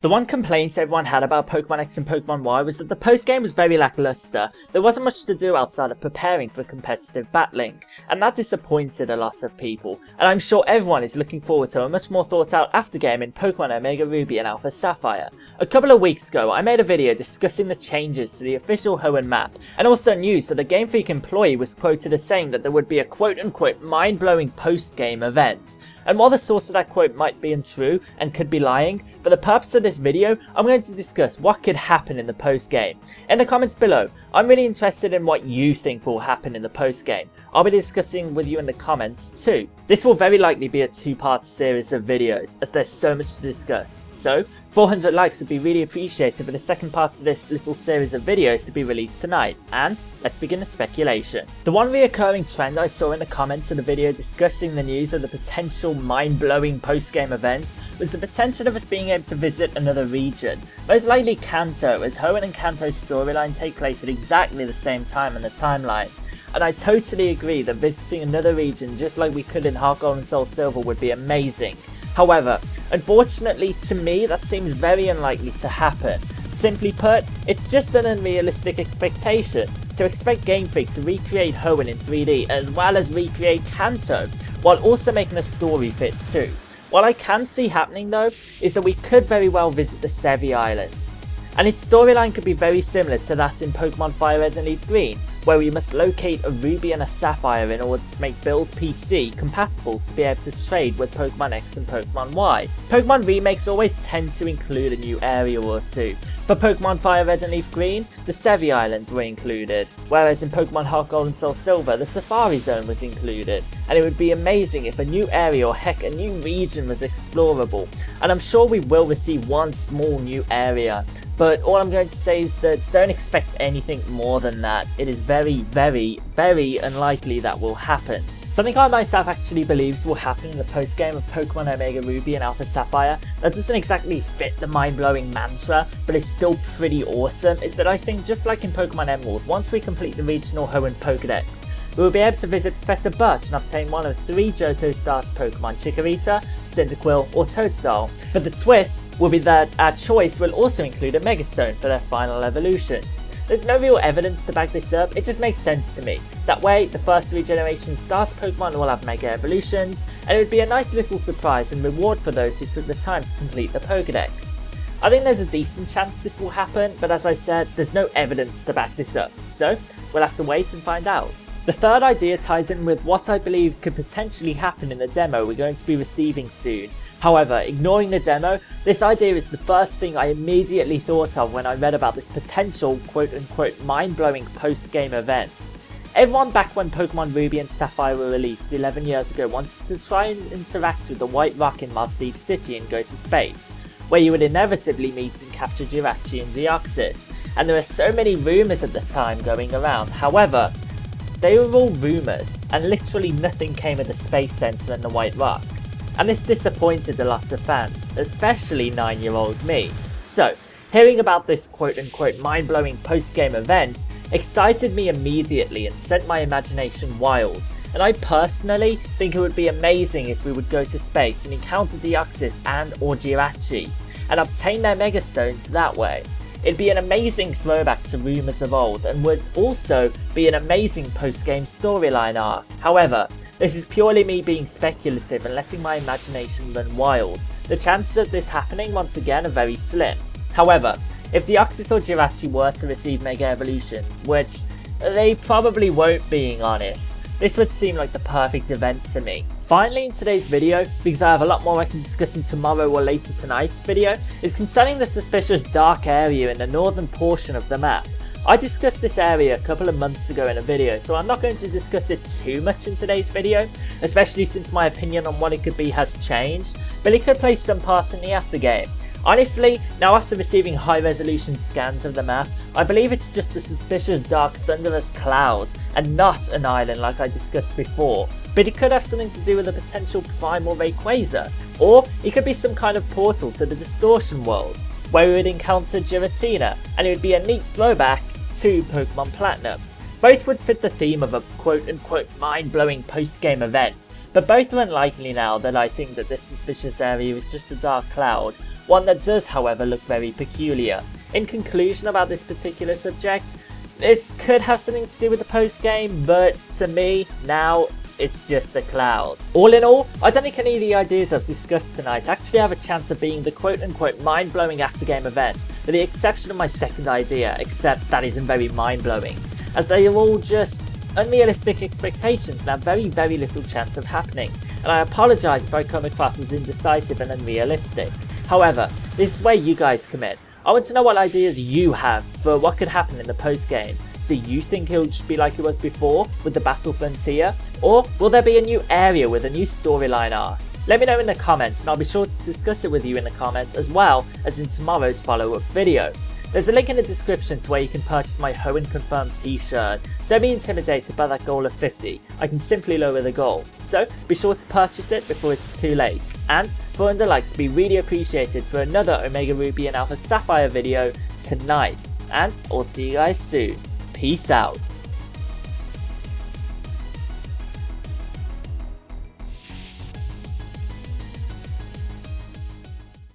The one complaint everyone had about Pokemon X and Pokemon Y was that the post-game was very lackluster. There wasn't much to do outside of preparing for competitive battling, and that disappointed a lot of people, and I'm sure everyone is looking forward to a much more thought out aftergame in Pokemon Omega Ruby and Alpha Sapphire. A couple of weeks ago I made a video discussing the changes to the official Hoenn map, and also news that a Game Freak employee was quoted as saying that there would be a quote-unquote mind-blowing post-game event. And while the source of that quote might be untrue and could be lying, for the purpose of this video, I'm going to discuss what could happen in the post-game. In the comments below, I'm really interested in what you think will happen in the post-game. I'll be discussing with you in the comments too. This will very likely be a two-part series of videos, as there's so much to discuss. So, 400 likes would be really appreciated for the second part of this little series of videos to be released tonight, and let's begin the speculation. The one reoccurring trend I saw in the comments of the video discussing the news of the potential mind-blowing post-game event was the potential of us being able to visit another region, most likely Kanto, as Hoenn and Kanto's storyline take place at exactly the same time in the timeline. And I totally agree that visiting another region just like we could in Heart Gold and Soul Silver would be amazing. However, unfortunately to me that seems very unlikely to happen. Simply put, it's just an unrealistic expectation to expect Game Freak to recreate Hoenn in 3D as well as recreate Kanto, while also making the story fit too. What I can see happening though, is that we could very well visit the Sevi Islands. And its storyline could be very similar to that in Pokemon Fire Red and Leaf Green, where we must locate a Ruby and a Sapphire in order to make Bill's PC compatible to be able to trade with Pokemon X and Pokemon Y. Pokemon remakes always tend to include a new area or two. For Pokemon Fire Red and Leaf Green, the Sevi Islands were included, whereas in Pokemon Heart Gold and Soul Silver, the Safari Zone was included. And it would be amazing if a new area or heck a new region was explorable, and I'm sure we will receive one small new area. But all I'm going to say is that don't expect anything more than that. It is very, very, very unlikely that will happen. Something I myself actually believes will happen in the post-game of Pokemon Omega Ruby and Alpha Sapphire that doesn't exactly fit the mind-blowing mantra, but is still pretty awesome, is that I think just like in Pokemon Emerald, once we complete the regional Hoenn Pokedex, we will be able to visit Professor Birch and obtain one of 3 Johto starter Pokemon, Chikorita, Cyndaquil or Totodile. But the twist will be that our choice will also include a Megastone for their final evolutions. There's no real evidence to back this up, it just makes sense to me. That way, the first 3 generations starter Pokemon will have Mega Evolutions, and it would be a nice little surprise and reward for those who took the time to complete the Pokedex. I think there's a decent chance this will happen, but as I said, there's no evidence to back this up, so we'll have to wait and find out. The third idea ties in with what I believe could potentially happen in the demo we're going to be receiving soon. However, ignoring the demo, this idea is the first thing I immediately thought of when I read about this potential quote-unquote mind-blowing post-game event. Everyone back when Pokemon Ruby and Sapphire were released 11 years ago wanted to try and interact with the White Rock in Mosdeep City and go to space, where you would inevitably meet and capture Jirachi and Deoxys, and there were so many rumours at the time going around. However, they were all rumours, and literally nothing came of the Space Center and the White Rock. And this disappointed a lot of fans, especially 9-year-old me. So, hearing about this quote-unquote mind-blowing post-game event excited me immediately and sent my imagination wild. And I personally think it would be amazing if we would go to space and encounter Deoxys and or Jirachi, and obtain their Megastones that way. It'd be an amazing throwback to rumours of old, and would also be an amazing post-game storyline arc. However, this is purely me being speculative and letting my imagination run wild. The chances of this happening once again are very slim. However, if Deoxys or Jirachi were to receive Mega Evolutions, which they probably won't being honest, this would seem like the perfect event to me. Finally in today's video, because I have a lot more I can discuss in tomorrow or later tonight's video, is concerning the suspicious dark area in the northern portion of the map. I discussed this area a couple of months ago in a video, so I'm not going to discuss it too much in today's video, especially since my opinion on what it could be has changed, but it could play some part in the aftergame. Honestly, now after receiving high resolution scans of the map, I believe it's just a suspicious dark thunderous cloud and not an island like I discussed before. But it could have something to do with a potential primal Rayquaza, or it could be some kind of portal to the Distortion world, where we would encounter Giratina, and it would be a neat throwback to Pokemon Platinum. Both would fit the theme of a quote-unquote mind-blowing post-game event, but both are unlikely now that I think that this suspicious area is just a dark cloud. one that does however look very peculiar. In conclusion about this particular subject, this could have something to do with the post game, but to me, now it's just a cloud. All in all, I don't think any of the ideas I've discussed tonight actually have a chance of being the quote-unquote mind-blowing after-game event, with the exception of my second idea, except that isn't very mind-blowing, as they are all just unrealistic expectations and have very, very little chance of happening, and I apologise if I come across as indecisive and unrealistic. However, this is where you guys come in. I want to know what ideas you have for what could happen in the post-game. Do you think it'll just be like it was before, with the Battle Frontier? Or will there be a new area with a new storyline arc? Let me know in the comments and I'll be sure to discuss it with you in the comments as well as in tomorrow's follow-up video. There's a link in the description to where you can purchase my Hoenn Confirmed t-shirt. Don't be intimidated by that goal of 50, I can simply lower the goal. So be sure to purchase it before it's too late. And for under likes, be really appreciated for another Omega Ruby and Alpha Sapphire video tonight. And I'll see you guys soon. Peace out.